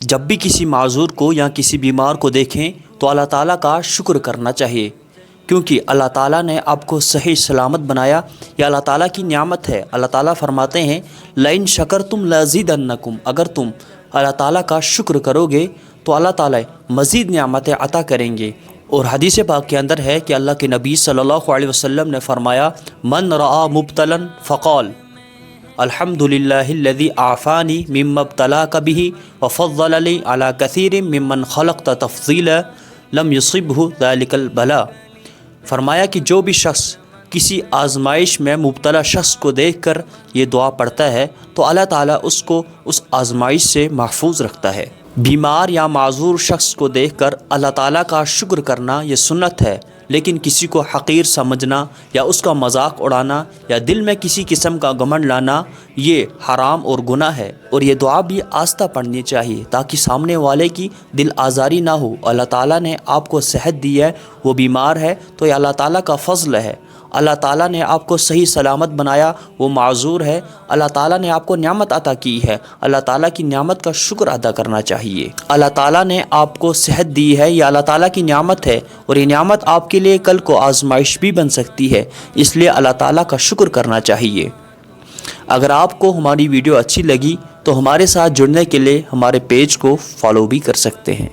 جب بھی کسی معذور کو یا کسی بیمار کو دیکھیں تو اللہ تعالیٰ کا شکر کرنا چاہیے، کیونکہ اللہ تعالیٰ نے آپ کو صحیح سلامت بنایا۔ یہ اللہ تعالیٰ کی نعمت ہے۔ اللہ تعالیٰ فرماتے ہیں لئن شکرتم لازیدنکم، اگر تم اللہ تعالیٰ کا شکر کرو گے تو اللہ تعالیٰ مزید نعمتیں عطا کریں گے۔ اور حدیث پاک کے اندر ہے کہ اللہ کے نبی صلی اللہ علیہ وسلم نے فرمایا من رآ مبتلا فقال الحمد للہ الذی عافانی مما ابتلاک بہ وفضلنی علی کثیر ممن خلقت تفضیلا لم یصبہ ذلک البلاء۔ فرمایا کہ جو بھی شخص کسی آزمائش میں مبتلا شخص کو دیکھ کر یہ دعا پڑھتا ہے تو اللہ تعالیٰ اس کو اس آزمائش سے محفوظ رکھتا ہے۔ بیمار یا معذور شخص کو دیکھ کر اللہ تعالیٰ کا شکر کرنا یہ سنت ہے، لیکن کسی کو حقیر سمجھنا یا اس کا مذاق اڑانا یا دل میں کسی قسم کا گھمنڈ لانا یہ حرام اور گناہ ہے۔ اور یہ دعا بھی آہستہ پڑھنی چاہیے تاکہ سامنے والے کی دل آزاری نہ ہو۔ اللہ تعالیٰ نے آپ کو صحت دی ہے، وہ بیمار ہے تو یہ اللہ تعالیٰ کا فضل ہے۔ اللہ تعالیٰ نے آپ کو صحیح سلامت بنایا، وہ معذور ہے، اللہ تعالیٰ نے آپ کو نعمت عطا کی ہے، اللہ تعالیٰ کی نعمت کا شکر ادا کرنا چاہیے۔ اللہ تعالیٰ نے آپ کو صحت دی ہے، یہ اللہ تعالیٰ کی نعمت ہے، اور یہ نعمت آپ کے لیے کل کو آزمائش بھی بن سکتی ہے، اس لیے اللہ تعالیٰ کا شکر کرنا چاہیے۔ اگر آپ کو ہماری ویڈیو اچھی لگی تو ہمارے ساتھ جڑنے کے لیے ہمارے پیج کو فالو بھی کر سکتے ہیں۔